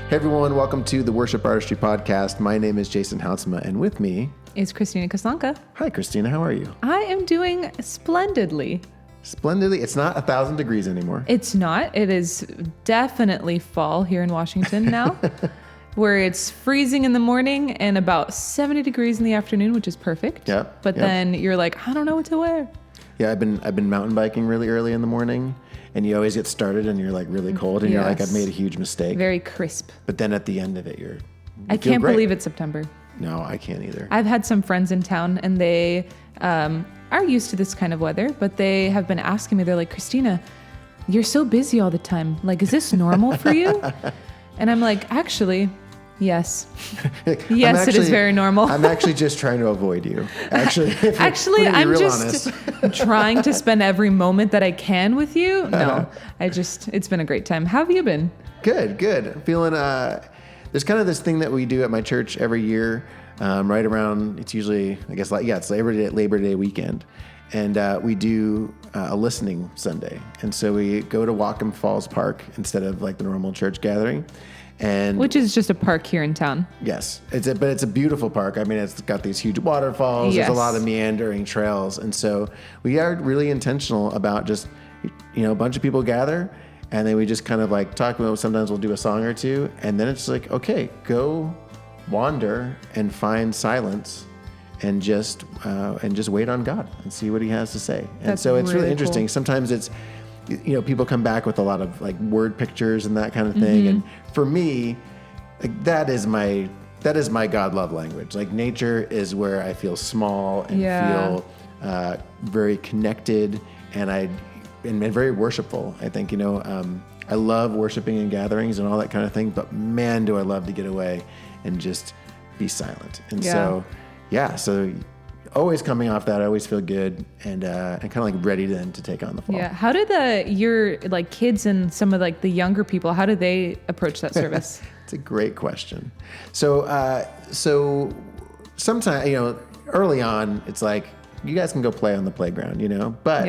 Hey everyone, welcome to the Worship Artistry podcast. My name is Jason Houtsma, and with me is Christina Koslanka. Hi Christina, how are you? I am doing splendidly. Splendidly. It's not 1,000 degrees anymore. It's not. It is definitely fall here in Washington now, where it's freezing in the morning and about 70 degrees in the afternoon, which is perfect. Yep. But then you're like, I don't know what to wear. Yeah, I've been mountain biking really early in the morning, and you always get started and you're like really cold and you're like, I've made a huge mistake. Very crisp. But then at the end of it, you I can't believe it's September. No, I can't either. I've had some friends in town and they are used to this kind of weather, but they have been asking me, they're like, Christina, you're so busy all the time. Like, is this normal for you? And I'm like, actually, yes. Yes, it is very normal. I'm actually just trying to avoid you. Actually, I'm just trying to spend every moment that I can with you. No, it's been a great time. How have you been? Good. I'm feeling, there's kind of this thing that we do at my church every year, right around, it's usually, I guess, it's Labor Day weekend. And we do a listening Sunday. And so we go to Whatcom Falls Park instead of like the normal church gathering. Which is just a park here in town. Yes. But it's a beautiful park. I mean, it's got these huge waterfalls. Yes. There's a lot of meandering trails. And so we are really intentional about just, a bunch of people gather and then we just kind of like talk. Sometimes we'll do a song or two. And then it's like, okay, go wander and find silence and just wait on God and see what he has to say. And That's so it's really interesting. Cool. Sometimes it's, people come back with a lot of like word pictures and that kind of thing. Mm-hmm. And for me, like that is my God love language. Like nature is where I feel small and feel very connected and very worshipful. I think, I love worshiping in gatherings and all that kind of thing, but man, do I love to get away and just be silent. And so always coming off that, I always feel good and kind of like ready then to take on the fall. Yeah. How do your like kids and some of like the younger people, how do they approach that service? It's a great question. So sometimes, early on, it's like, you guys can go play on the playground, but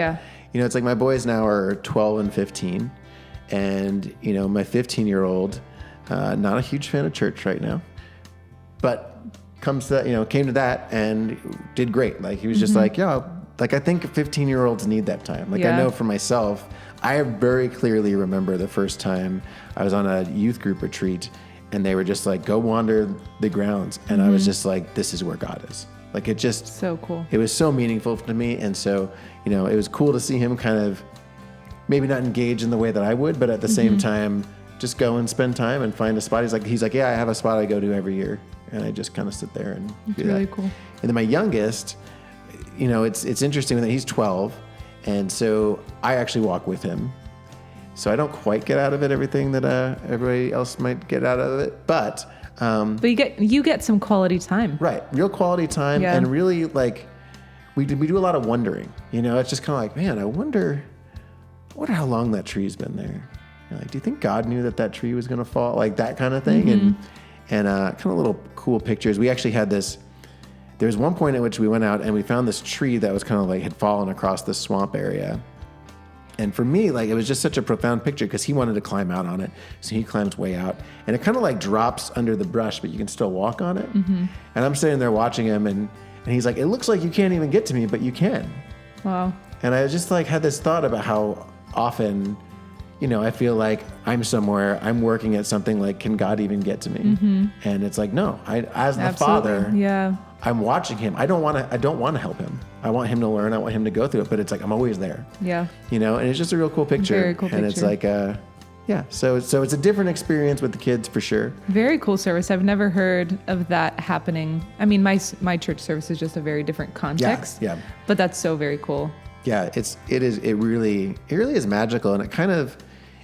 it's like my boys now are 12 and 15 and, my 15-year-old, not a huge fan of church right now, but came to that and did great. Like he was just like, I think 15-year-olds need that time. Like I know for myself, I very clearly remember the first time I was on a youth group retreat and they were just like, go wander the grounds. And I was just like, this is where God is. Like it just so cool. It was so meaningful to me. And so, it was cool to see him kind of maybe not engage in the way that I would, but at the same time, just go and spend time and find a spot. He's like, yeah, I have a spot I go to every year. And I just kind of sit there and do that. Really cool. And then my youngest, it's interesting that he's 12. And so I actually walk with him. So I don't quite get out of it everything that everybody else might get out of it. But you get some quality time. Right. Real quality time. Yeah. And really like we do a lot of wondering. It's just kind of like, man, I wonder how long that tree's been there. Like, do you think God knew that tree was going to fall? Like that kind of thing. And kind of little cool pictures. We actually had there was one point at which we went out and we found this tree that was kind of like had fallen across this swamp area. And for me, like it was just such a profound picture because he wanted to climb out on it. So he climbs way out and it kind of like drops under the brush, but you can still walk on it. Mm-hmm. And I'm sitting there watching him and he's like, it looks like you can't even get to me, but you can. Wow. And I just like had this thought about how often I feel like I'm somewhere, I'm working at something like, can God even get to me? Mm-hmm. And it's like, no, as the Father, I'm watching him. I don't want to help him. I want him to learn. I want him to go through it, but it's like, I'm always there. Yeah. And it's just a real cool picture. Very cool and picture. It's like, so it's a different experience with the kids for sure. Very cool service. I've never heard of that happening. I mean, my church service is just a very different context. Yeah. But that's so very cool. Yeah. It really is magical. And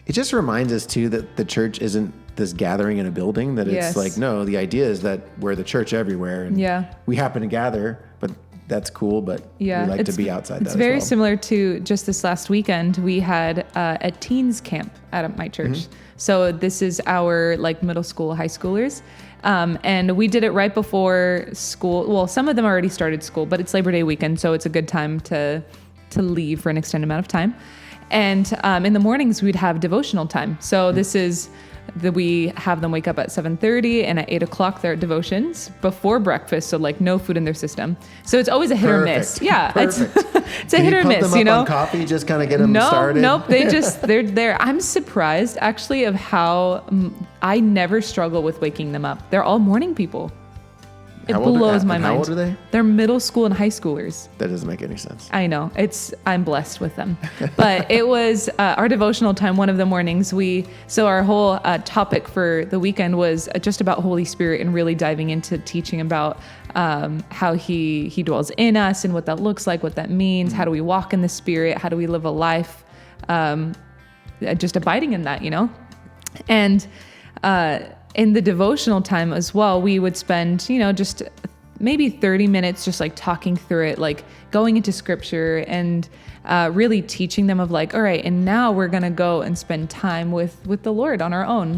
it just reminds us too that the church isn't this gathering in a building, that it's like, no, the idea is that we're the church everywhere and we happen to gather, but that's cool. But we like to be outside that as well. It's very similar to just this last weekend. We had a teens camp at my church. Mm-hmm. So this is our like middle school, high schoolers. And we did it right before school. Well, some of them already started school, but it's Labor Day weekend. So it's a good time to leave for an extended amount of time. And in the mornings, we'd have devotional time. So we have them wake up at 7:30, and at 8 o'clock they're at devotions before breakfast. So like no food in their system. So it's always a hit or miss. Yeah. It's a hit or miss, them up on coffee, just kind of get them started? Nope. They're I'm surprised actually of how I never struggle with waking them up. They're all morning people. It blows my mind. How old are they? They're middle school and high schoolers. That doesn't make any sense. I know. I'm blessed with them. But it was our devotional time one of the mornings. So our whole topic for the weekend was just about Holy Spirit and really diving into teaching about how he dwells in us and what that looks like, what that means. How do we walk in the Spirit? How do we live a life just abiding in that, And in the devotional time as well, we would spend, just maybe 30 minutes just like talking through it, like going into scripture and really teaching them of like, all right, and now we're going to go and spend time with the Lord on our own.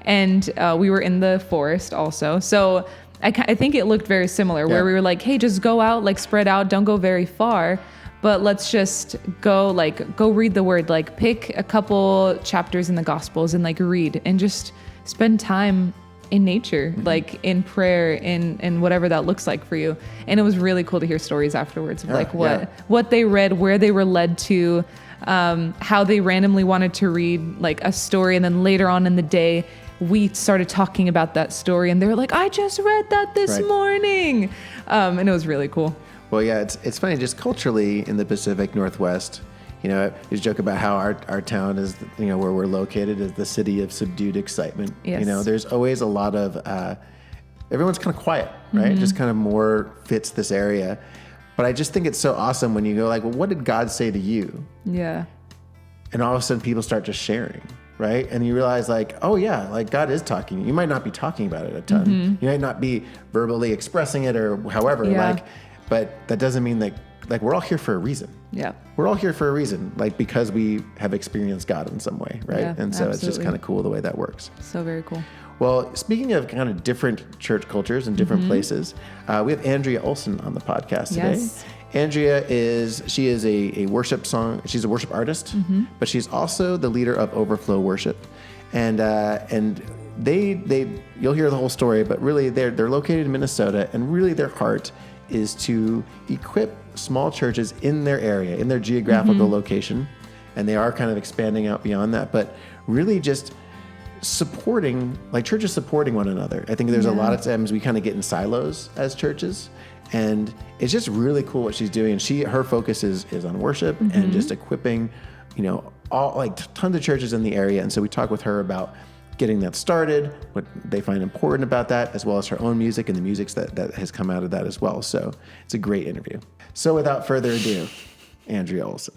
And we were in the forest also. So I think it looked very similar where we were like, hey, just go out, like spread out, don't go very far. But let's just go read the word, like pick a couple chapters in the Gospels and like read and just spend time in nature, like in prayer, in whatever that looks like for you. And it was really cool to hear stories afterwards of what they read, where they were led to, how they randomly wanted to read like a story. And then later on in the day, we started talking about that story and they were like, I just read that this morning. And it was really cool. Well, yeah, it's funny, just culturally in the Pacific Northwest, you joke about how our town is, where we're located is the city of subdued excitement. Yes. There's always a lot of, everyone's kind of quiet, right? Mm-hmm. Just kind of more fits this area. But I just think it's so awesome when you go like, well, what did God say to you? Yeah. And all of a sudden people start just sharing, right? And you realize like, oh yeah, like God is talking. You might not be talking about it a ton. Mm-hmm. You might not be verbally expressing it or however, but that doesn't mean that like we're all here for a reason. Yeah. We're all here for a reason, like because we have experienced God in some way, right? Yeah, and so absolutely. It's just kind of cool the way that works. So very cool. Well, speaking of kind of different church cultures and different places, we have Andrea Olson on the podcast today. Yes. Andrea is a worship she's a worship artist, but she's also the leader of Overflow Worship. And they you'll hear the whole story, but really they're located in Minnesota, and really their heart is to equip small churches in their area, in their geographical location. And they are kind of expanding out beyond that, but really just supporting, like churches supporting one another. I think there's a lot of times we kind of get in silos as churches, and it's just really cool what she's doing. Her focus is on worship and just equipping, all like tons of churches in the area. And so we talk with her about getting that started, what they find important about that, as well as her own music and the music that has come out of that as well. So it's a great interview. So without further ado, Andrea Olson.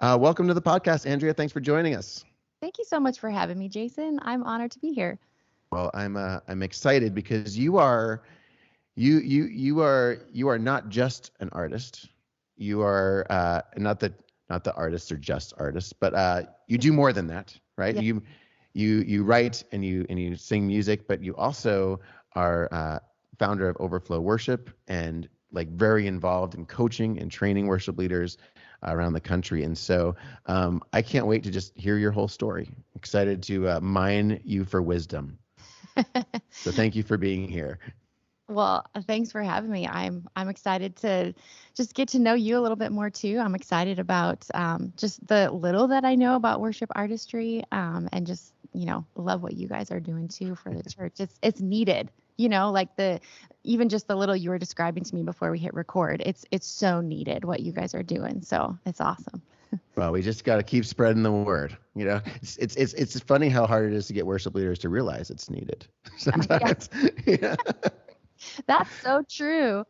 Welcome to the podcast, Andrea. Thanks for joining us. Thank you so much for having me, Jason. I'm honored to be here. Well, I'm excited because you are not just an artist. You are not the artists are just artists, but you do more than that, right? Yeah. You write and you sing music, but you also are founder of Overflow Worship and like very involved in coaching and training worship leaders around the country. And so I can't wait to just hear your whole story. Excited to mine you for wisdom. So thank you for being here. Well, thanks for having me. I'm excited to just get to know you a little bit more too. I'm excited about just the little that I know about worship artistry, and just love what you guys are doing too for the church. It's needed. Like even just the little you were describing to me before we hit record. It's so needed what you guys are doing. So it's awesome. Well, we just got to keep spreading the word. It's funny how hard it is to get worship leaders to realize it's needed sometimes. Yeah. That's so true.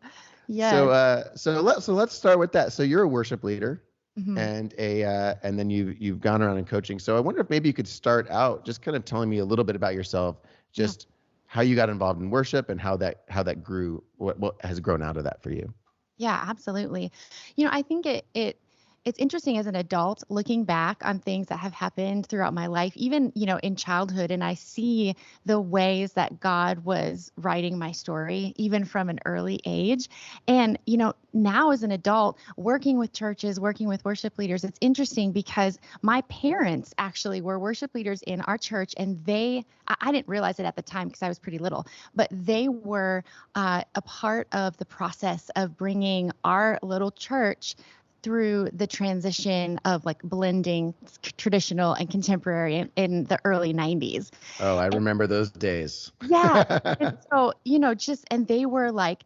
Yeah. So let's start with that. So you're a worship leader, and then you've gone around in coaching. So I wonder if maybe you could start out just kind of telling me a little bit about yourself, just how you got involved in worship and how that grew, what has grown out of that for you. Yeah, absolutely. I think it it's interesting as an adult looking back on things that have happened throughout my life, even, in childhood, and I see the ways that God was writing my story, even from an early age. And, now as an adult, working with churches, working with worship leaders, it's interesting because my parents actually were worship leaders in our church, and I didn't realize it at the time because I was pretty little, but they were a part of the process of bringing our little church through the transition of like blending traditional and contemporary in the early 90s. Oh, I remember those days. Yeah. And so, and they were like,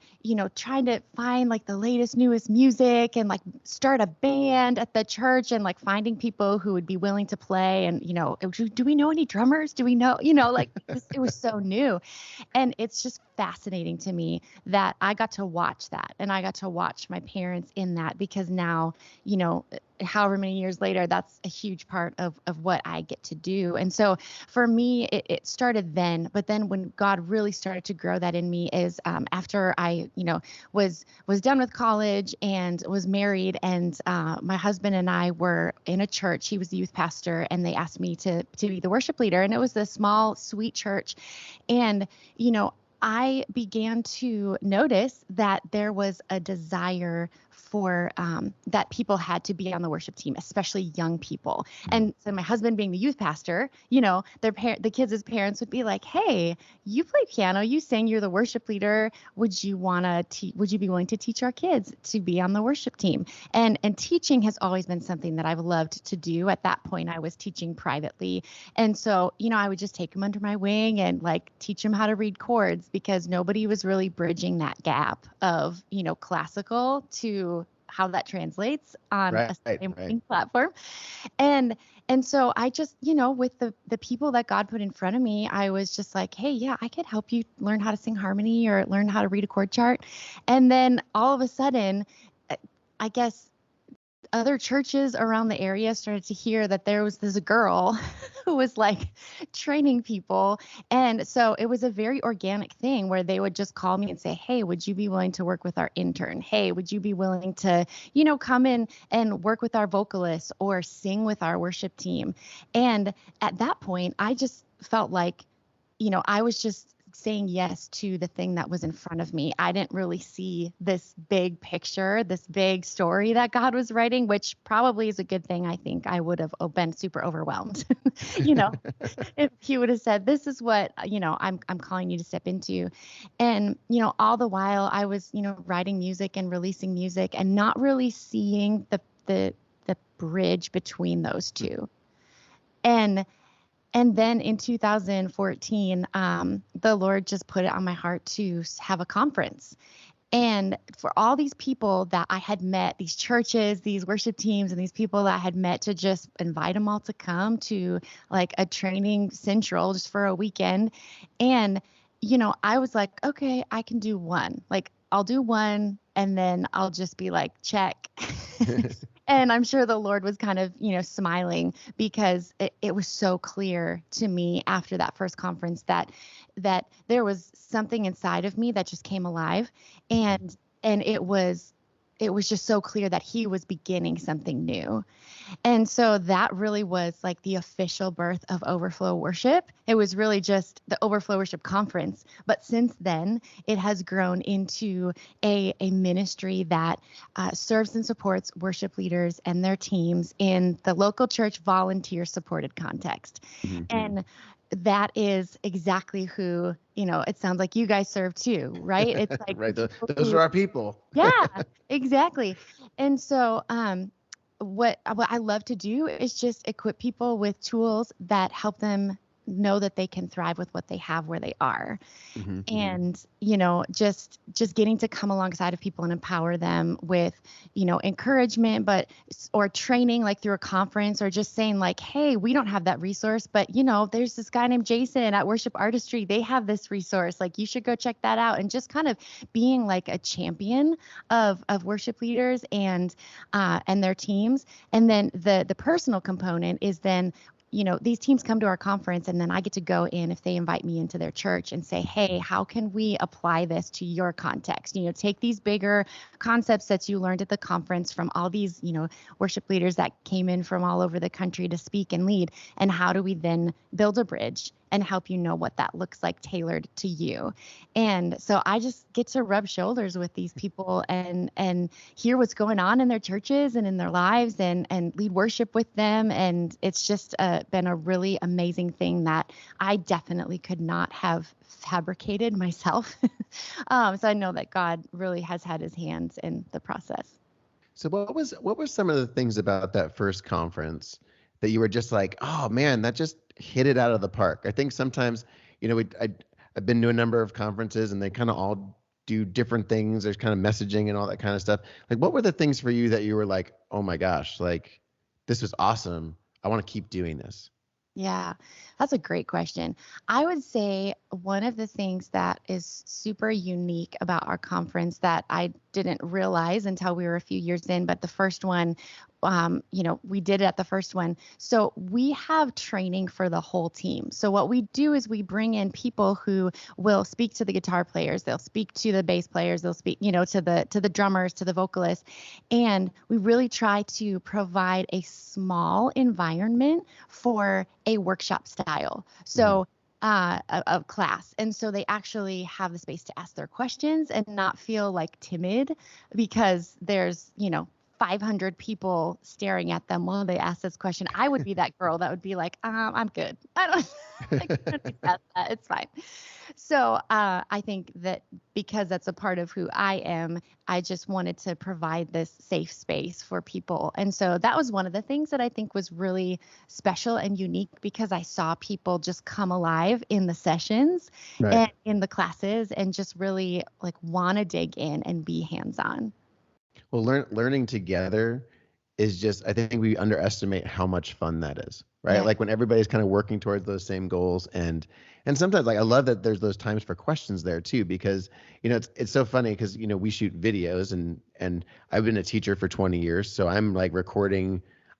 trying to find like the latest, newest music and like start a band at the church and like finding people who would be willing to play. And, do we know any drummers? Do we know, like it was so new. And it's just fascinating to me that I got to watch that, and I got to watch my parents in that, because now, however many years later, that's a huge part of what I get to do. And so for me, it started then, but then when God really started to grow that in me is after I, was done with college and was married, and my husband and I were in a church. He was the youth pastor, and they asked me to be the worship leader. And it was this small, sweet church. And, I began to notice that there was a desire for that people had to be on the worship team, especially young people. And so my husband being the youth pastor, the kids' parents would be like, "Hey, you play piano, you sing, you're the worship leader. Would you be willing to teach our kids to be on the worship team?" And teaching has always been something that I've loved to do. At that point, I was teaching privately. And so, I would just take them under my wing and like teach them how to read chords, because nobody was really bridging that gap of, classical to how that translates on a Sunday morning platform. And so I just, with the people that God put in front of me, I was just like, "Hey, yeah, I could help you learn how to sing harmony or learn how to read a chord chart." And then all of a sudden, I guess other churches around the area started to hear that there was this girl who was like training people. And so it was a very organic thing where they would just call me and say, "Hey, would you be willing to work with our intern? Hey, would you be willing to, come in and work with our vocalists or sing with our worship team?" And at that point, I just felt like, I was just saying yes to the thing that was in front of me. I didn't really see this big picture, this big story that God was writing, which probably is a good thing. I think I would have been super overwhelmed, if he would have said, "This is what, I'm calling you to step into." And, all the while I was, writing music and releasing music and not really seeing the bridge between those two. And then in 2014, the Lord just put it on my heart to have a conference. And for all these people that I had met, these churches, these worship teams, and these people that I had met, to just invite them all to come to like a training central just for a weekend. And, I was like, "Okay, I can do one. Like, I'll do one, and then I'll just be like, check." And I'm sure the Lord was kind of, smiling, because it was so clear to me after that first conference that there was something inside of me that just came alive. And it was just so clear that he was beginning something new. And so that really was like the official birth of Overflow Worship. It was really just the Overflow Worship Conference. But since then, it has grown into a ministry that serves and supports worship leaders and their teams in the local church volunteer supported context. Mm-hmm. And that is exactly who, it sounds like you guys serve too, right? It's like right. Those are our people. Yeah, exactly. And so, what I love to do is just equip people with tools that help them know that they can thrive with what they have where they are. Mm-hmm. And, just getting to come alongside of people and empower them with, encouragement, or training, like through a conference, or just saying like, "Hey, we don't have that resource, but there's this guy named Jason at Worship Artistry. They have this resource. Like, you should go check that out." And just kind of being like a champion of worship leaders and their teams. And then the personal component is then, these teams come to our conference, and then I get to go in if they invite me into their church and say, hey, how can we apply this to your context? Take these bigger concepts that you learned at the conference from all these, worship leaders that came in from all over the country to speak and lead. And how do we then build a bridge and help you know what that looks like tailored to you? And so I just get to rub shoulders with these people and hear what's going on in their churches and in their lives and lead worship with them. And it's just been a really amazing thing that I definitely could not have fabricated myself. So I know that God really has had his hands in the process. So what were some of the things about that first conference that you were just like, oh man, that just hit it out of the park? I think sometimes, I've been to a number of conferences and they kind of all do different things. There's kind of messaging and all that kind of stuff. Like, what were the things for you that you were like, oh my gosh, like this was awesome. I want to keep doing this. Yeah, that's a great question. I would say one of the things that is super unique about our conference that I didn't realize until we were a few years in, but the first one, we did it at the first one. So we have training for the whole team. So what we do is we bring in people who will speak to the guitar players, they'll speak to the bass players, they'll speak, to the drummers, to the vocalists, and we really try to provide a small environment for a workshop style. So of class. And so they actually have the space to ask their questions and not feel like timid because there's, 500 people staring at them while they ask this question. I would be that girl that would be like, I'm good. I don't that. It's fine. So I think that because that's a part of who I am, I just wanted to provide this safe space for people. And so that was one of the things that I think was really special and unique because I saw people just come alive in the sessions and in the classes and just really like want to dig in and be hands-on. Well, learning together is just, I think we underestimate how much fun that is, right? Yeah. Like when everybody's kind of working towards those same goals and sometimes like I love that there's those times for questions there too, because, it's so funny because, we shoot videos and I've been a teacher for 20 years. So I'm like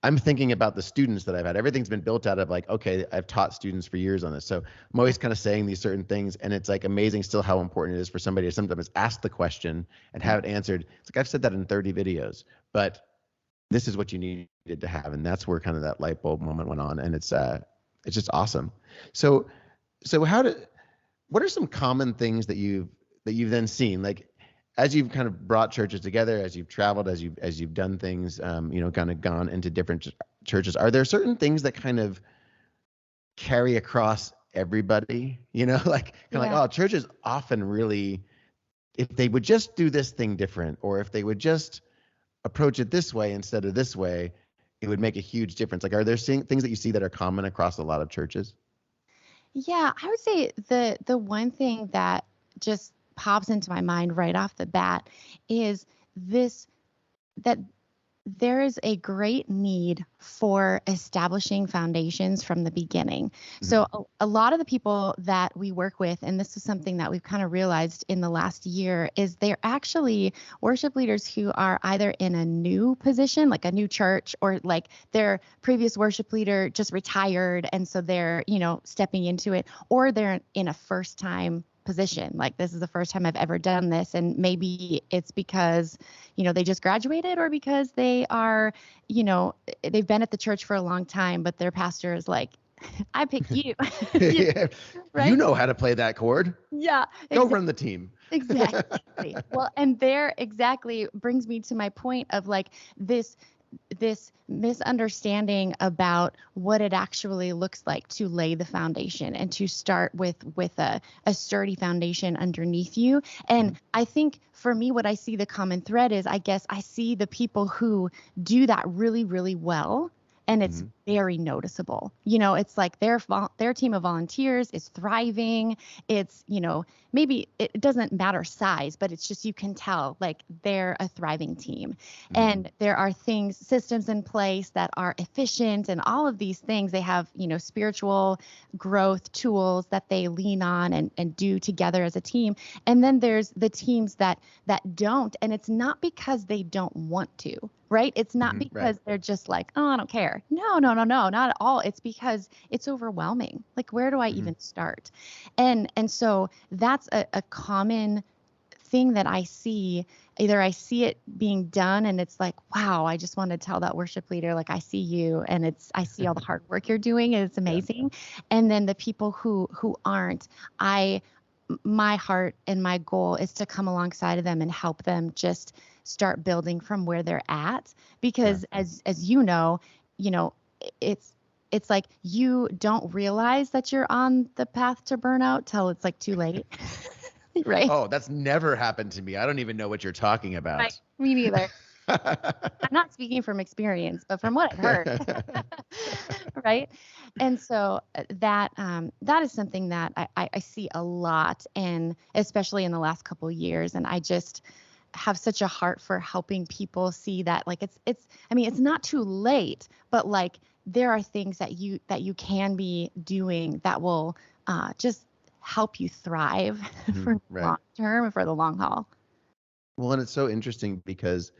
I'm thinking about the students that I've had. Everything's been built out of like, okay, I've taught students for years on this. So I'm always kind of saying these certain things and it's like amazing still how important it is for somebody to sometimes ask the question and have it answered. It's like, I've said that in 30 videos, but this is what you needed to have. And that's where kind of that light bulb moment went on. And it's just awesome. So what are some common things that you've then seen? Like, as you've kind of brought churches together, as you've traveled, as you've done things, kind of gone into different churches, are there certain things that kind of carry across everybody? Like oh, churches often really, if they would just do this thing different, or if they would just approach it this way instead of this way, it would make a huge difference. Like, are there things that you see that are common across a lot of churches? Yeah, I would say the one thing that just pops into my mind right off the bat is that there is a great need for establishing foundations from the beginning. Mm-hmm. So a lot of the people that we work with, and this is something that we've kind of realized in the last year, is they're actually worship leaders who are either in a new position, like a new church, or like their previous worship leader just retired. And so they're, stepping into it, or they're in a first time position. Like, this is the first time I've ever done this. And maybe it's because, they just graduated, or because they are, they've been at the church for a long time, but their pastor is like, I picked you. Yeah. Right? You know how to play that chord. Yeah. Go run the team. Exactly. Well, and there exactly brings me to my point of like this misunderstanding about what it actually looks like to lay the foundation and to start with a sturdy foundation underneath you. And I think for me, what I see the common thread is, I guess I see the people who do that really, really well. And it's very noticeable. It's like their team of volunteers is thriving. It's, maybe it doesn't matter size, but it's just, you can tell like they're a thriving team. And there are systems in place that are efficient, and all of these things. They have, spiritual growth tools that they lean on and do together as a team. And then there's the teams that don't, and it's not because they don't want to. right? It's not Right. because they're just like, oh, I don't care. No, no, no, no, not at all. It's because it's overwhelming. Like, where do I even start? And so that's a common thing that I see. Either I see it being done and it's like, wow, I just want to tell that worship leader, like, I see you, and I see all the hard work you're doing, and it's amazing. And then the people who aren't, my heart and my goal is to come alongside of them and help them just start building from where they're at. Because as you know, it's like you don't realize that you're on the path to burnout till it's like too late. Right. Oh, that's never happened to me. I don't even know what you're talking about. Right. Me neither. I'm not speaking from experience, but from what I've heard. Right. And so that is something that I see a lot, and especially in the last couple of years. And I just have such a heart for helping people see that, like, it's not too late, but like there are things that you can be doing that will just help you thrive for the long term and for the long haul. Well, and it's so interesting because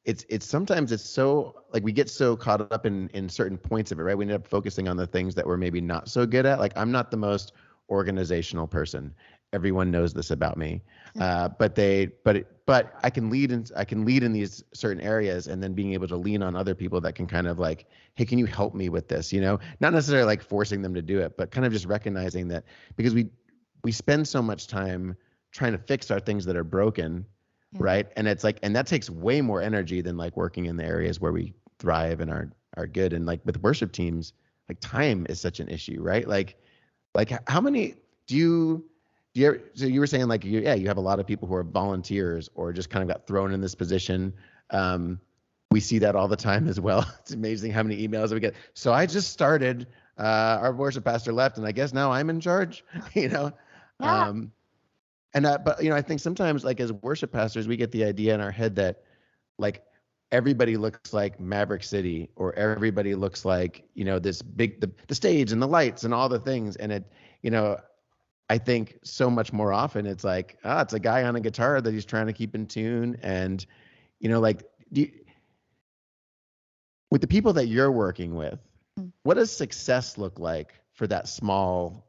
it's sometimes it's so, like, we get so caught up in certain points of it, right? We end up focusing on the things that we're maybe not so good at. Like, I'm not the most organizational person. Everyone knows this about me. But I can lead in these certain areas, and then being able to lean on other people that can kind of like, hey, can you help me with this? Not necessarily like forcing them to do it, but kind of just recognizing that, because we spend so much time trying to fix our things that are broken. Right. And it's like, and that takes way more energy than like working in the areas where we thrive and are good. And like with worship teams, like time is such an issue, right? Like how many do you ever, so you were saying like, you have a lot of people who are volunteers or just kind of got thrown in this position. We see that all the time as well. It's amazing how many emails we get. So I just started, our worship pastor left, and I guess now I'm in charge, Yeah. But I think sometimes, like, as worship pastors, we get the idea in our head that like everybody looks like Maverick City, or everybody looks like, this big, the stage and the lights and all the things. And it, I think so much more often it's like, it's a guy on a guitar that he's trying to keep in tune. And, like, with the people that you're working with, what does success look like for that small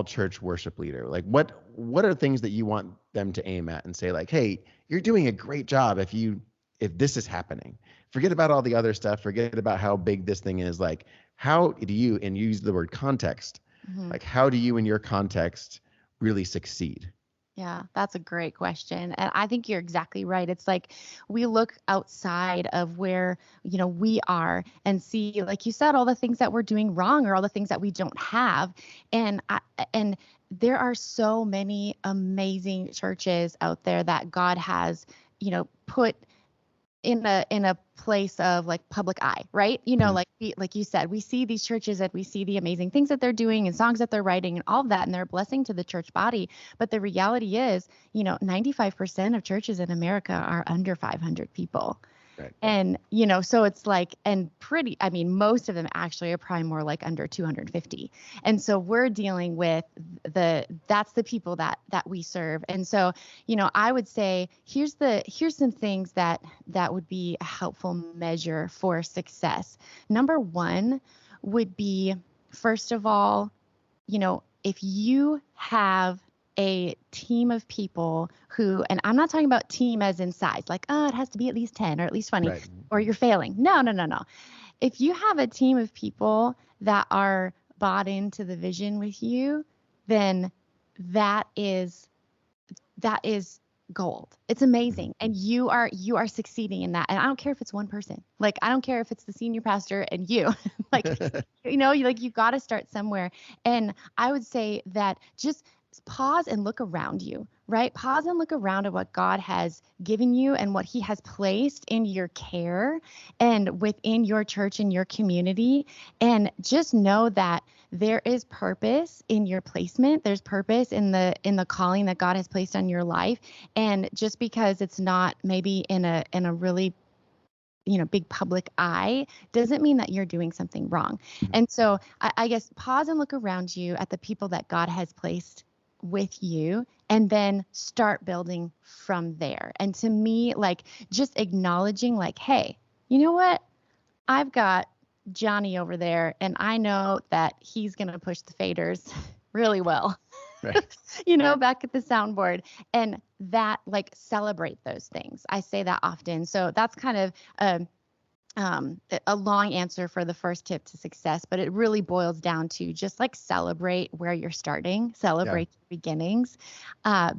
church worship leader? Like, what are things that you want them to aim at and say, like, hey, you're doing a great job if this is happening. Forget about all the other stuff. Forget about how big this thing is. Like, how do you, and use the word context, like, how do you in your context really succeed? Yeah, that's a great question. And I think you're exactly right. It's like we look outside of where, we are and see, like you said, all the things that we're doing wrong or all the things that we don't have. And there are so many amazing churches out there that God has, put in a place of like public eye, right? Like you said, we see these churches and we see the amazing things that they're doing and songs that they're writing and all of that, and they're a blessing to the church body. But the reality is, 95% of churches in America are under 500 people. Right. And, so it's like, and most of them actually are probably more like under 250. And so we're dealing with that's the people that we serve. And so, I would say, here's some things that would be a helpful measure for success. Number one would be, first of all, if you have a team of people who, and I'm not talking about team as in size, like, it has to be at least 10 or at least 20, right, or you're failing. No. If you have a team of people that are bought into the vision with you, then that is gold. It's amazing. And you are succeeding in that. And I don't care if it's one person. Like, I don't care if it's the senior pastor and you, like, you got to start somewhere. And I would say that just pause and look around you, right? Pause and look around at what God has given you and what he has placed in your care and within your church and your community. And just know that there is purpose in your placement. There's purpose in the calling that God has placed on your life. And just because it's not maybe in a really big public eye doesn't mean that you're doing something wrong. And so I guess pause and look around you at the people that God has placed with you and then start building from there. And to me, like just acknowledging like, hey, you know what? I've got Johnny over there and I know that he's going to push the faders really well. Right. Back at the soundboard, and that like celebrate those things. I say that often. So that's kind of a long answer for the first tip to success, but it really boils down to just like celebrate where you're starting, celebrate your beginnings,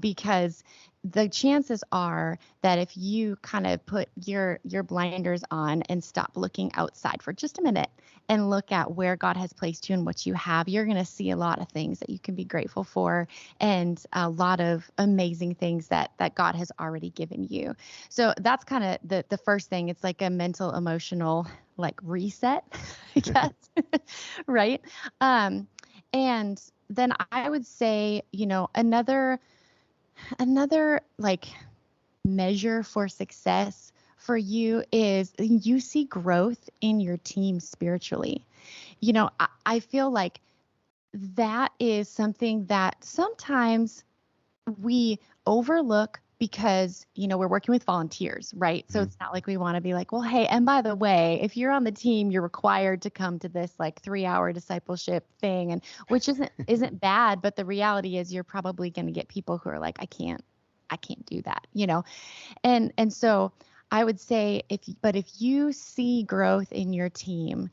because the chances are that if you kind of put your blinders on and stop looking outside for just a minute and look at where God has placed you and what you have, you're going to see a lot of things that you can be grateful for and a lot of amazing things that God has already given you. So that's kind of the first thing. It's like a mental, emotional, like reset, I guess, right? And then I would say, another like measure for success for you is you see growth in your team spiritually. I feel like that is something that sometimes we overlook because, we're working with volunteers, right? So it's not like we want to be like, well, hey, and by the way, if you're on the team, you're required to come to this like 3-hour discipleship thing, and which isn't bad, but the reality is you're probably going to get people who are like, I can't do that, and so I would say if you see growth in your team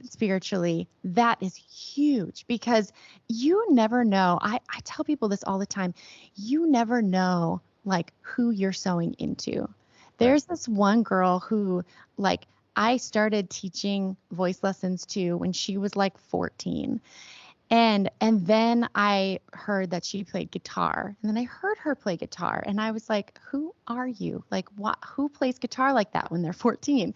spiritually, that is huge, because you never know. I tell people this all the time. You never know like who you're sowing into. There's this one girl who like I started teaching voice lessons to when she was like 14. And then I heard that she played guitar, and then I heard her play guitar, and I was like, who are you? Like, who plays guitar like that when they're 14?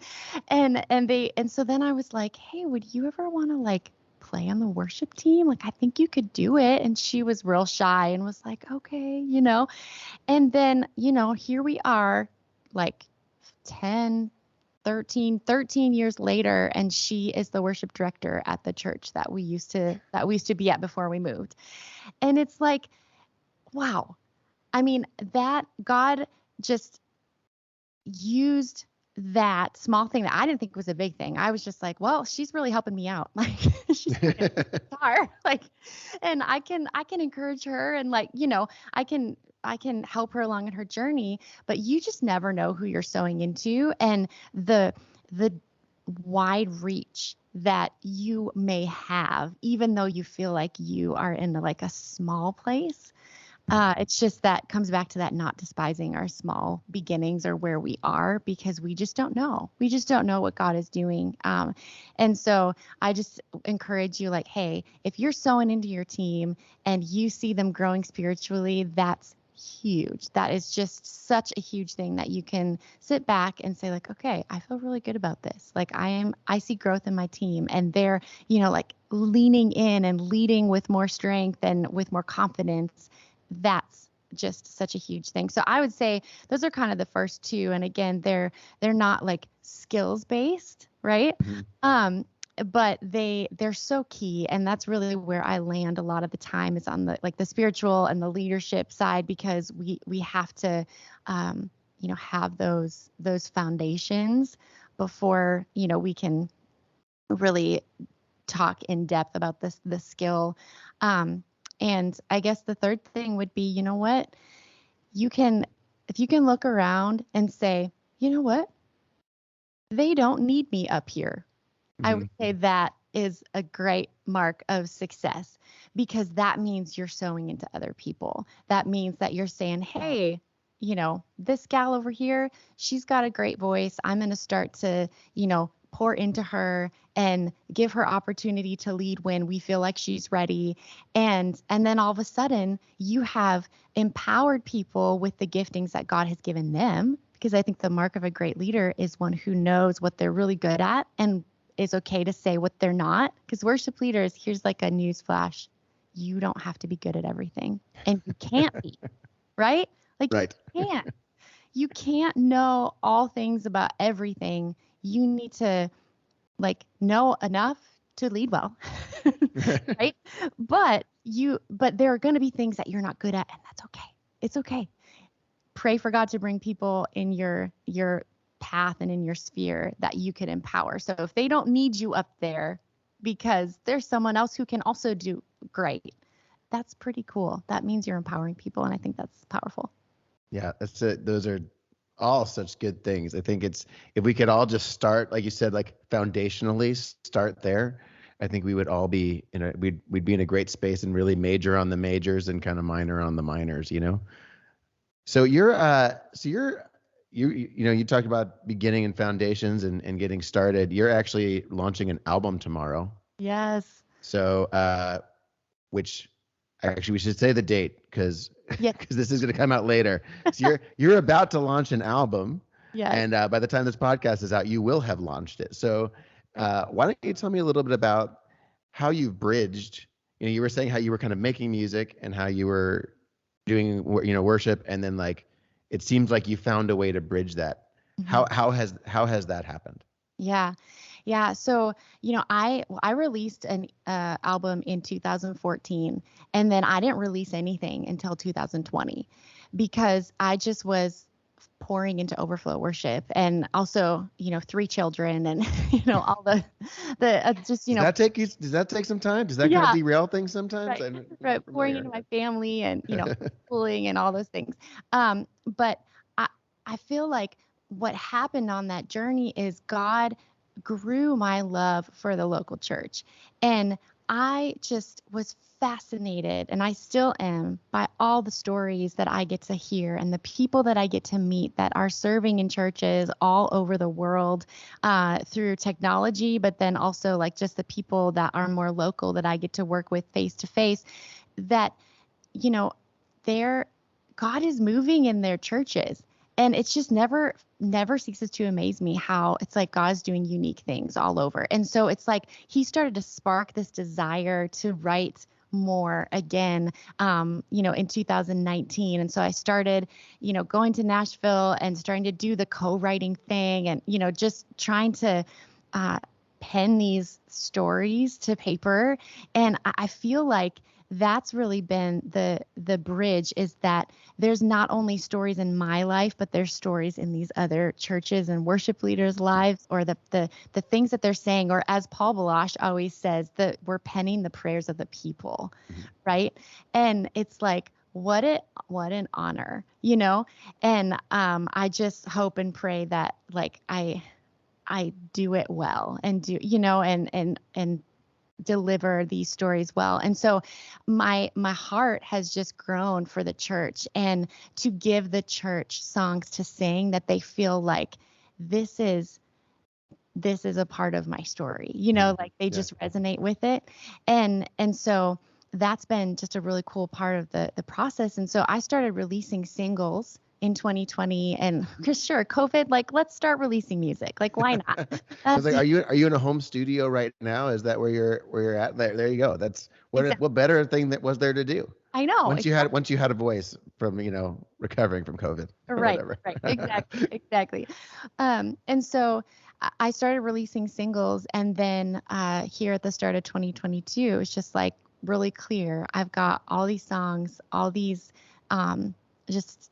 And so then I was like, hey, would you ever want to like play on the worship team? Like, I think you could do it. And she was real shy and was like, okay, and then, here we are like 10, 13 years later, and she is the worship director at the church that we used to be at before we moved. And it's like, wow. I mean, that God just used that small thing that I didn't think was a big thing. I was just like, well, she's really helping me out. Like she's playing a guitar, like, and I can encourage her, and like, I can help her along in her journey, but you just never know who you're sowing into, and the wide reach that you may have, even though you feel like you are in like a small place. It's just that comes back to that not despising our small beginnings or where we are, because we just don't know. We just don't know what God is doing. And so I just encourage you, like, hey, if you're sowing into your team and you see them growing spiritually, that's huge. That is just such a huge thing that you can sit back and say like, okay, I feel really good about this. Like I see growth in my team, and they're, like leaning in and leading with more strength and with more confidence. That's just such a huge thing. So I would say those are kind of the first two. And again, they're not like skills based, right? Mm-hmm. But they're so key. And that's really where I land a lot of the time, is on the spiritual and the leadership side, because we have to, have those foundations before, we can really talk in depth about the skill. And I guess the third thing would be, if you can look around and say, you know what, they don't need me up here. Mm-hmm. I would say that is a great mark of success, because that means you're sowing into other people. That means that you're saying, hey, this gal over here, she's got a great voice. I'm going to start to, pour into her and give her opportunity to lead when we feel like she's ready. And then all of a sudden you have empowered people with the giftings that God has given them, because I think the mark of a great leader is one who knows what they're really good at and is okay to say what they're not. Because worship leaders, here's like a news flash. You don't have to be good at everything, and you can't be, right? Like right. You can't know all things about everything. You need to like know enough to lead well, right? But there are going to be things that you're not good at, and that's okay. It's okay. Pray for God to bring people in your path and in your sphere that you could empower. So if they don't need you up there because there's someone else who can also do great, that's pretty cool. That means you're empowering people, and I think that's powerful. Yeah, that's it. Those are all such good things. I think it's, if we could all just start, like you said, like foundationally start there, I think we would all be we'd be in a great space and really major on the majors and kind of minor on the minors, you know? So you talked about beginning and foundations and getting started. You're actually launching an album tomorrow. Yes. So, which actually we should say the date because this is going to come out later. So you're about to launch an album. Yeah. And by the time this podcast is out, you will have launched it. So why don't you tell me a little bit about how you've bridged, you were saying how you were kind of making music and how you were doing, worship. And then like, it seems like you found a way to bridge that. Mm-hmm. How has that happened? Yeah. Yeah. So, I released an album in 2014, and then I didn't release anything until 2020 because I just was pouring into Overflow worship, and also, 3 children, and, all the just, Does that take some time? Does that kind of derail things sometimes? Right. Pouring into my family and, schooling and all those things. But I feel like what happened on that journey is God grew my love for the local church. And I just was fascinated, and I still am, by all the stories that I get to hear and the people that I get to meet that are serving in churches all over the world through technology, but then also like just the people that are more local that I get to work with face to face, that, God is moving in their churches. And it's just never ceases to amaze me how it's like God's doing unique things all over. And so it's like he started to spark this desire to write more again, in 2019. And so I started, going to Nashville and starting to do the co-writing thing and, just trying to pen these stories to paper. And I feel like that's really been the bridge, is that there's not only stories in my life, but there's stories in these other churches and worship leaders' lives, or the things that they're saying, or as Paul Balash always says, that we're penning the prayers of the people, right? And it's like, what an honor, And I just hope and pray that like I do it well and do, and deliver these stories well. And so my heart has just grown for the church, and to give the church songs to sing that they feel like this is a part of my story, like they just resonate with it. And so that's been just a really cool part of the process. And so I started releasing singles in 2020, and sure, COVID, like, let's start releasing music. Like, why not? I was like, are you in a home studio right now? Is that where you're at? There you go. That's what better thing that was there to do? I know. Once you had a voice from, recovering from COVID. Right. Exactly. And so I started releasing singles, and then here at the start of 2022, it's just like really clear. I've got all these songs, all these just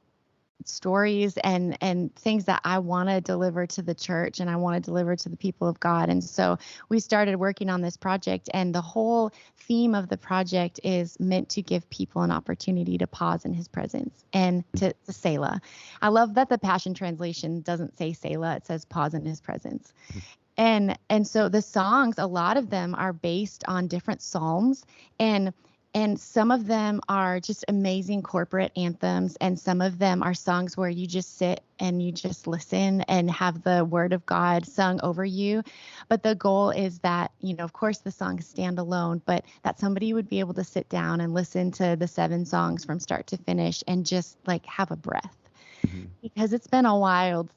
stories and things that I want to deliver to the church, and I want to deliver to the people of God. And so we started working on this project, and the whole theme of the project is meant to give people an opportunity to pause in his presence and to Selah. I love that the Passion Translation doesn't say Selah, it says pause in his presence. And so the songs, a lot of them are based on different psalms, and some of them are just amazing corporate anthems, and some of them are songs where you just sit and you just listen and have the word of God sung over you. But the goal is that, of course, the songs stand alone, but that somebody would be able to sit down and listen to the 7 songs from start to finish and just like have a breath. Because it's been a wild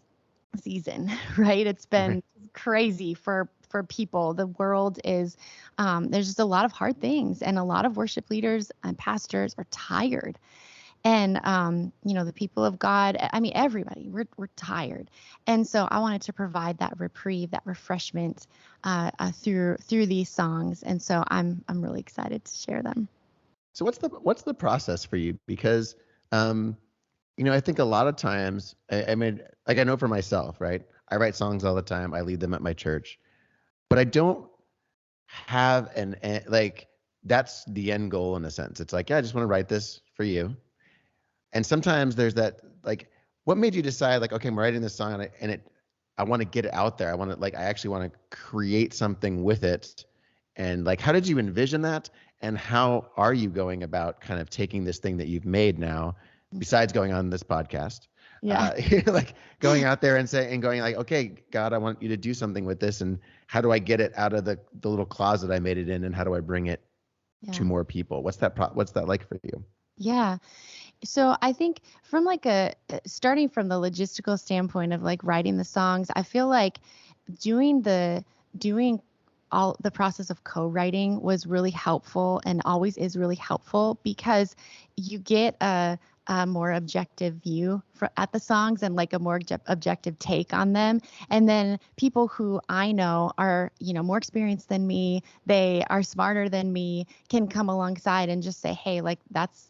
season, right? It's been crazy for people. The world is, there's just a lot of hard things, and a lot of worship leaders and pastors are tired. And the people of God, I mean, everybody, we're tired. And so I wanted to provide that reprieve, that refreshment through these songs. And so I'm really excited to share them. So what's the process for you? Because I think a lot of times, I mean, like I know for myself, right? I write songs all the time. I lead them at my church, but I don't have like that's the end goal in a sense. It's like, yeah, I just want to write this for you. And sometimes there's that, like, what made you decide, like, okay, I'm writing this song I want to get it out there. I actually want to create something with it. And like, how did you envision that? And how are you going about kind of taking this thing that you've made now, besides going on this podcast? Yeah. Like going out there and going like, okay, God, I want you to do something with this. And how do I get it out of the little closet I made it in? And how do I bring it to more people? What's that like for you? Yeah. So I think from like starting from the logistical standpoint of like writing the songs, I feel like doing all the process of co-writing was really helpful and always is really helpful, because you get a more objective view at the songs and like a more objective take on them. And then people who I know are, more experienced than me, they are smarter than me, can come alongside and just say, hey, like that's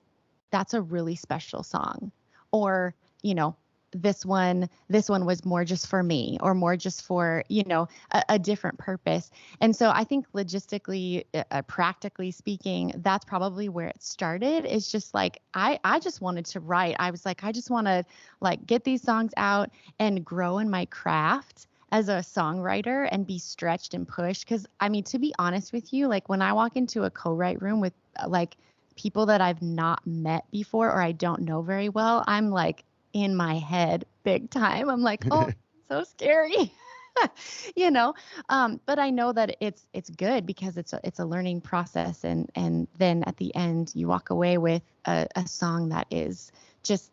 a really special song. Or, this one was more just for me, or more just for, a different purpose. And so I think logistically, practically speaking, that's probably where it started. It's just like, I just wanted to write. I was like, I just want to like get these songs out and grow in my craft as a songwriter and be stretched and pushed. Cause I mean, to be honest with you, like when I walk into a co-write room with like people that I've not met before or I don't know very well, I'm like in my head big time. I'm like, oh, so scary, but I know that it's good because it's a learning process. And then at the end you walk away with a song that is just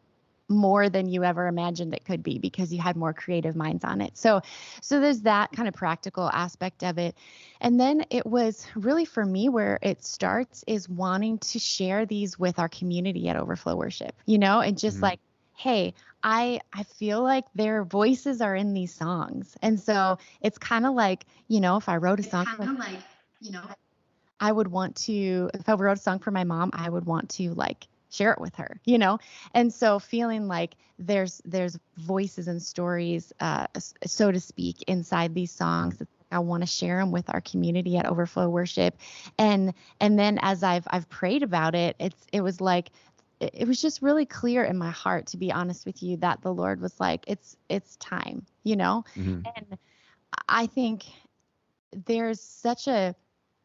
more than you ever imagined it could be, because you had more creative minds on it. So there's that kind of practical aspect of it. And then it was really for me where it starts is wanting to share these with our community at Overflow Worship, and just like, hey, I feel like their voices are in these songs. And so it's kind of like, if I wrote a song, I would want to, if I wrote a song for my mom, I would want to like share it with her, And so feeling like there's voices and stories, so to speak, inside these songs. I want to share them with our community at Overflow Worship. And then as I've prayed about it, it was like, it was just really clear in my heart, to be honest with you, that the Lord was like, it's time, And I think there's such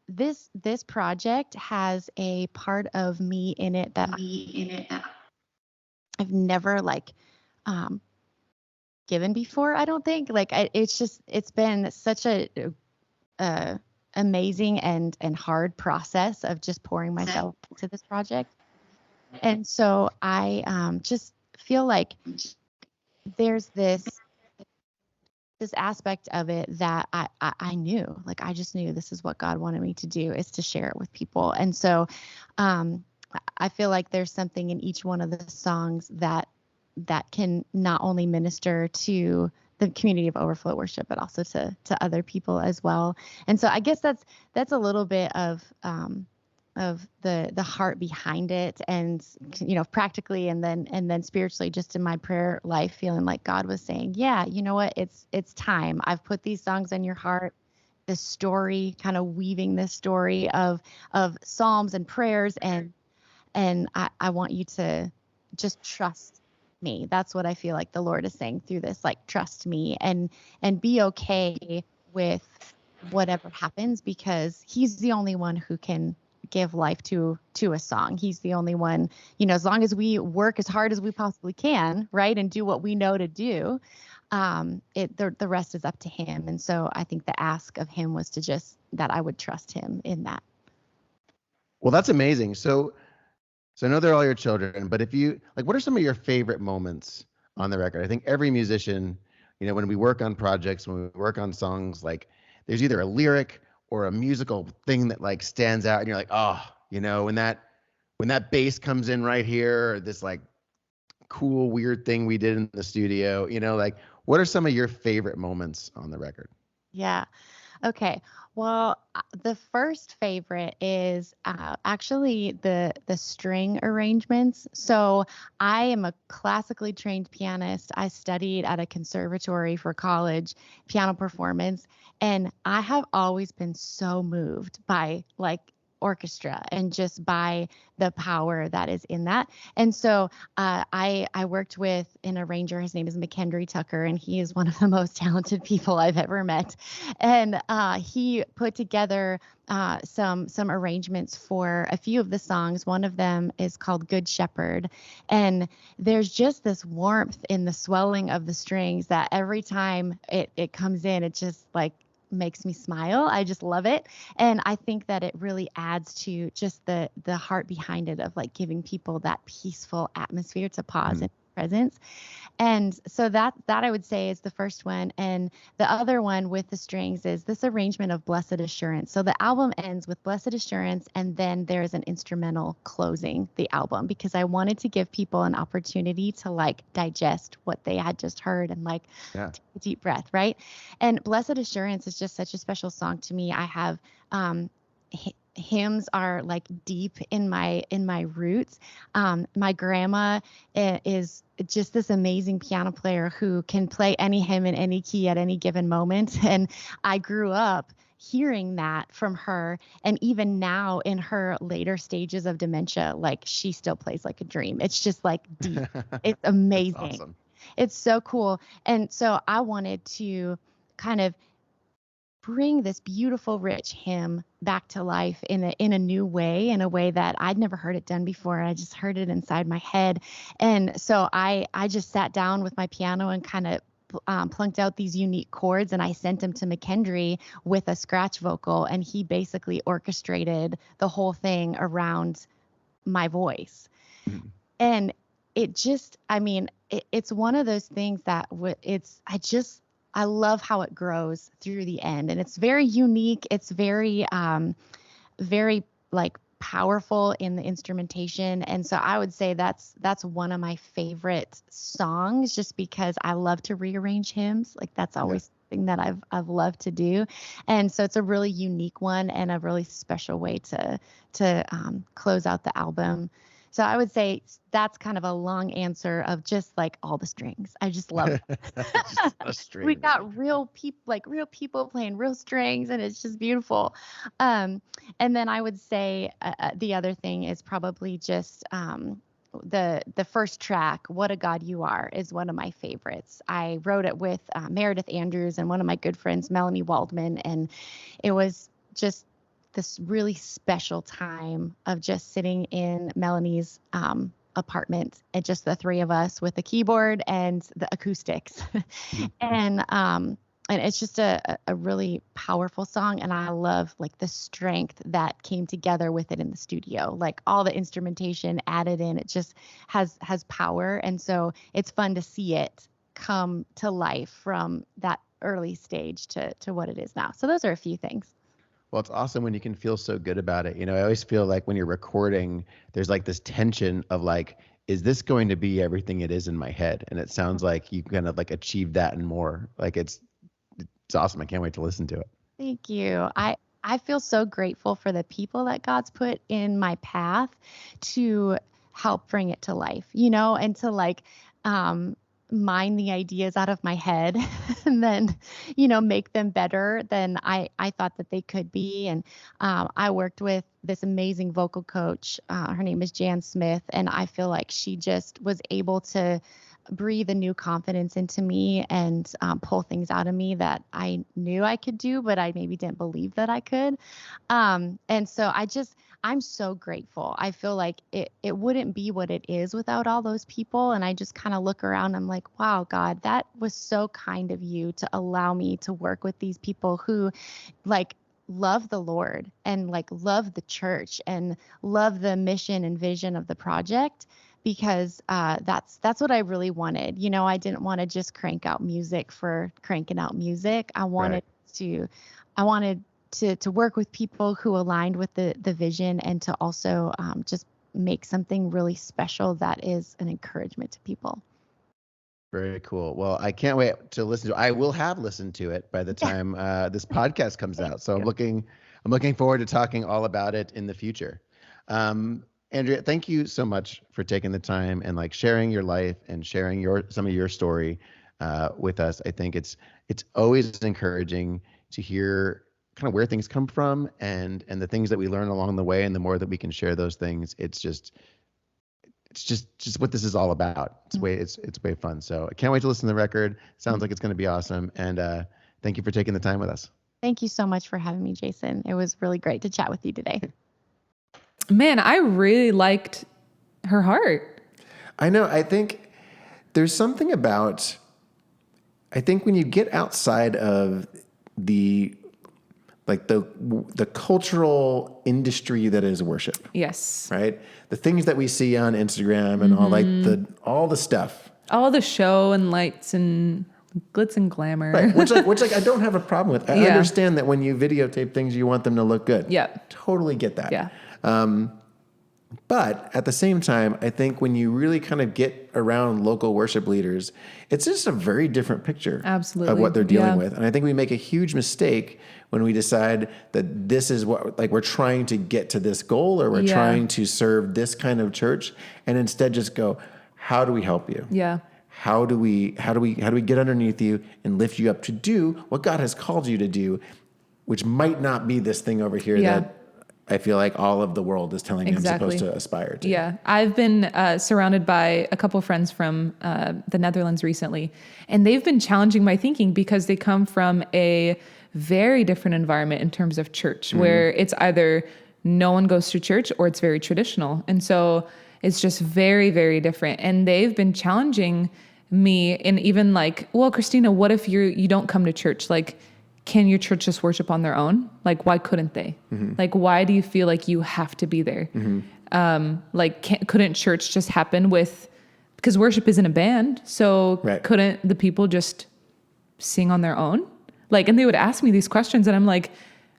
this project has a part of me in it that I've never like given before. I don't think like it's been such a amazing and hard process of just pouring myself into this project. And so I just feel like there's this aspect of it that I knew, like, I just knew this is what God wanted me to do, is to share it with people. And so I feel like there's something in each one of the songs that can not only minister to the community of Overflow Worship, but also to other people as well. And so I guess that's a little bit of the heart behind it, and practically and then spiritually, just in my prayer life, feeling like God was saying, yeah, you know what, it's time. I've put these songs on your heart, this story, kind of weaving this story of psalms and prayers, and I want you to just trust me. That's what I feel like the Lord is saying through this, like, trust me and be okay with whatever happens, because he's the only one who can give life to a song. He's the only one, as long as we work as hard as we possibly can, right, and do what we know to do, the rest is up to him. And so I think the ask of him was to just that I would trust him in that. Well, that's amazing. So I know they're all your children, but if you like, what are some of your favorite moments on the record? I think every musician, when we work on projects, when we work on songs, like, there's either a lyric or a musical thing that like stands out, and you're like, oh, when when that bass comes in right here, or this like cool, weird thing we did in the studio, like what are some of your favorite moments on the record? Yeah. Okay. Well, the first favorite is actually the string arrangements. So I am a classically trained pianist. I studied at a conservatory for college piano performance, and I have always been so moved by like orchestra and just by the power that is in that. And so I worked with an arranger. His name is McKendry Tucker, and he is one of the most talented people I've ever met. And he put together some arrangements for a few of the songs. One of them is called Good Shepherd, and there's just this warmth in the swelling of the strings that every time it comes in, it just like makes me smile. I just love it. And I think that it really adds to just the heart behind it of like giving people that peaceful atmosphere to pause in presence. And so that I would say is the first one. And the other one with the strings is this arrangement of Blessed Assurance. So the album ends with Blessed Assurance, and then there's an instrumental closing the album because I wanted to give people an opportunity to like digest what they had just heard and like take a deep breath, right? And Blessed Assurance is just such a special song to me. I have hymns are like deep in my roots. My grandma is just this amazing piano player who can play any hymn in any key at any given moment. And I grew up hearing that from her. And even now in her later stages of dementia, like she still plays like a dream. It's just like deep. It's amazing. That's awesome. It's so cool. And so I wanted to kind of bring this beautiful, rich hymn back to life in a new way, in a way that I'd never heard it done before. I just heard it inside my head. And so I just sat down with my piano and kind of plunked out these unique chords, and I sent them to McKendry with a scratch vocal, and he basically orchestrated the whole thing around my voice. And it just, I mean, it's one of those things that I love how it grows through the end, and it's very unique. It's very, very like powerful in the instrumentation. And so I would say that's one of my favorite songs, just because I love to rearrange hymns. Like that's always something that I've loved to do. And so it's a really unique one and a really special way to close out the album. So I would say that's kind of a long answer of just like all the strings. I just love it. We got real people playing real strings, and it's just beautiful. And then I would say the other thing is probably just the first track, What a God You Are, is one of my favorites. I wrote it with Meredith Andrews and one of my good friends, Melanie Waldman, and it was just this really special time of just sitting in Melanie's apartment, and just the three of us with the keyboard and the acoustics. And it's just a really powerful song. And I love like the strength that came together with it in the studio, like all the instrumentation added in, it just has power. And so it's fun to see it come to life from that early stage to what it is now. So those are a few things. Well, it's awesome when you can feel so good about it. I always feel like when you're recording, there's like this tension of like, is this going to be everything it is in my head? And it sounds like you kind of like achieve that and more. Like it's awesome. I can't wait to listen to it. Thank you. I feel so grateful for the people that God's put in my path to help bring it to life, and to like, mine the ideas out of my head and then, make them better than I thought that they could be. And I worked with this amazing vocal coach. Her name is Jan Smith. And I feel like she just was able to breathe a new confidence into me and pull things out of me that I knew I could do, but I maybe didn't believe that I could. And so I'm so grateful. I feel like it wouldn't be what it is without all those people. And I just kind of look around, I'm like, wow, God, that was so kind of you to allow me to work with these people who like love the Lord and like love the church and love the mission and vision of the project. Because that's what I really wanted. I didn't want to just crank out music for cranking out music. I wanted to work with people who aligned with the vision, and to also just make something really special that is an encouragement to people. Very cool. Well, I can't wait to listen to it. I will have listened to it by the time this podcast comes out. So I'm looking forward to talking all about it in the future. Andrea, thank you so much for taking the time and like sharing your life and sharing some of your story with us. I think it's always encouraging to hear kind of where things come from and the things that we learn along the way. And the more that we can share those things, it's just what this is all about. It's way fun. So I can't wait to listen to the record. Sounds like it's going to be awesome. And thank you for taking the time with us. Thank you so much for having me, Jason. It was really great to chat with you today. Man, I really liked her heart. I know. I think there's something about, I think when you get outside of the cultural industry that is worship. Yes. Right? The things that we see on Instagram and all the stuff. All the show and lights and glitz and glamour. Right. Which I don't have a problem with. I understand that when you videotape things, you want them to look good. Yeah. Totally get that. Yeah. But at the same time, I think when you really kind of get around local worship leaders, it's just a very different picture Absolutely. of what they're dealing with. And I think we make a huge mistake when we decide that this is what, like, we're trying to get to this goal or we're trying to serve this kind of church, and instead just go, how do we help you? Yeah. How do we get underneath you and lift you up to do what God has called you to do, which might not be this thing over here that I feel like all of the world is telling me I'm supposed to aspire to. Yeah. I've been surrounded by a couple of friends from the Netherlands recently, and they've been challenging my thinking because they come from a very different environment in terms of church, where it's either no one goes to church or it's very traditional. And so it's just very, very different. And they've been challenging me and even like, well, Christina, what if you don't come to church? Like, can your church just worship on their own? Like, why couldn't they? Like, why do you feel like you have to be there? Couldn't church just happen because worship isn't a band. So couldn't the people just sing on their own? Like, and they would ask me these questions and I'm like,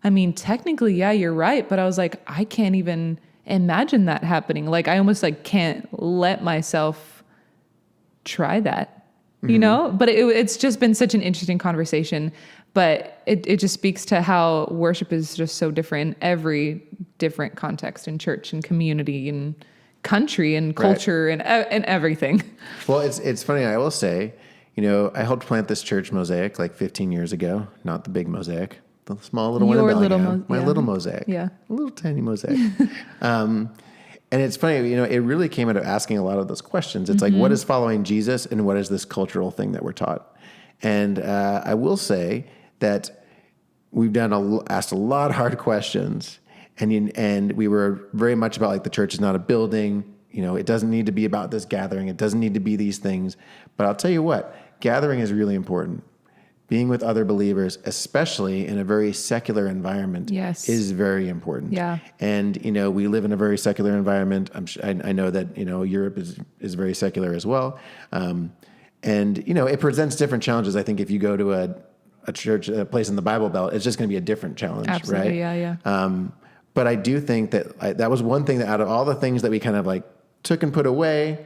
I mean, technically, yeah, you're right. But I was like, I can't even imagine that happening. Like, I almost like can't let myself try that, you know? But it's just been such an interesting conversation. But it just speaks to how worship is just so different in every different context in church and community and country and culture and everything. Well, it's funny. I will say, you know, I helped plant this church, Mosaic, like 15 years ago. Not the big Mosaic, the small little one in Bellingham. My little Mosaic. Yeah. A little tiny Mosaic. And it's funny, you know, it really came out of asking a lot of those questions. It's like, what is following Jesus and what is this cultural thing that we're taught? And I will say that we've asked a lot of hard questions, and we were very much about like the church is not a building. You know, it doesn't need to be about this gathering. It doesn't need to be these things. But I'll tell you what, gathering is really important. Being with other believers, especially in a very secular environment, is very important. Yeah. And, you know, we live in a very secular environment. I know that, you know, Europe is very secular as well. And, you know, it presents different challenges. I think if you go to a church, a place in the Bible Belt, it's just going to be a different challenge, Absolutely, right? Yeah. But I do think that that was one thing that out of all the things that we kind of like took and put away,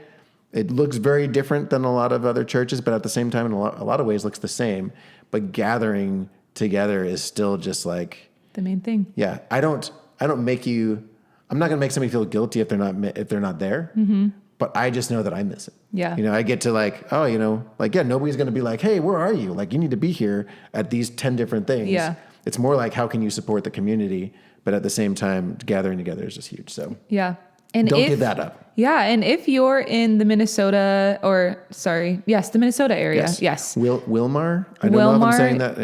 it looks very different than a lot of other churches, but at the same time, in a lot of ways looks the same. But gathering together is still just like the main thing. Yeah. I'm not going to make somebody feel guilty if they're not there. But I just know that I miss it. Yeah. You know, I get to like, oh, you know, like, yeah, nobody's going to be like, hey, where are you? Like, you need to be here at these 10 different things. Yeah. It's more like, how can you support the community? But at the same time, gathering together is just huge. So yeah. And don't give that up. Yeah. And if you're in the Minnesota the Minnesota area. Yes. Wilmar. I don't know if I'm saying that.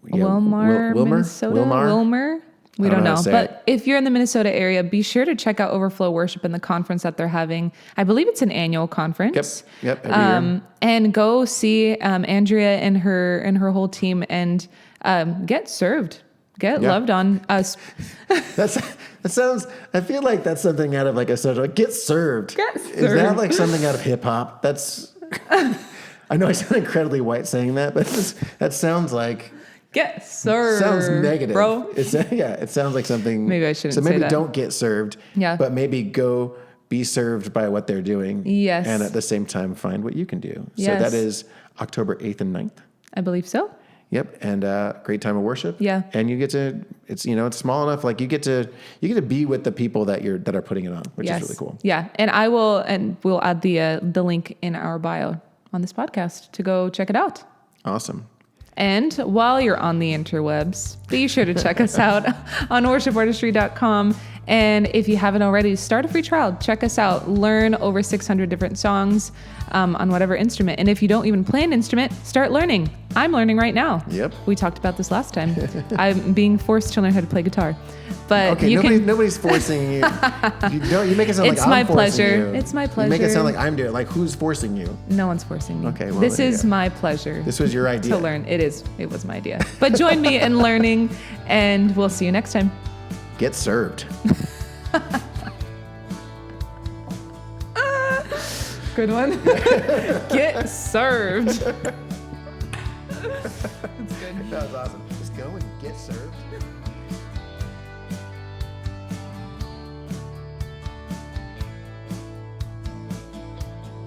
Wilmar, Minnesota. Wilmer. We don't know. But if you're in the Minnesota area, be sure to check out Overflow Worship and the conference that they're having. I believe it's an annual conference. Yep. Every year. And go see Andrea and her whole team and get served. Get loved on us. I feel like that's something out of like a social, like, get served. Is that like something out of hip hop? I know I sound incredibly white saying that, but that sounds like Get served. Sounds negative, bro. It sounds like something. Maybe I shouldn't So maybe say that. don't get served. Yeah. But maybe go be served by what they're doing. Yes. And at the same time, find what you can do. Yes. So that is October 8th and 9th. I believe so. Yep. And great time of worship. Yeah. And you get to, it's small enough. Like you get to be with the people that are putting it on, which is really cool. Yeah. And we'll add the link in our bio on this podcast to go check it out. Awesome. And while you're on the interwebs, be sure to check us out on worshipartistry.com. And if you haven't already, start a free trial. Check us out. Learn over 600 different songs on whatever instrument. And if you don't even play an instrument, start learning. I'm learning right now. Yep. We talked about this last time. I'm being forced to learn how to play guitar. But okay, nobody's forcing you. You make it sound like It's I'm my forcing pleasure. you. It's my You make it pleasure. sound like I'm doing it. Like who's forcing you? No one's forcing me. Okay, well, this there you is go. my pleasure. This was your idea. To learn. It was my idea. But join me in learning, and we'll see you next time. Get served. Good one. Get served. That's good. That was awesome. Just go and get served.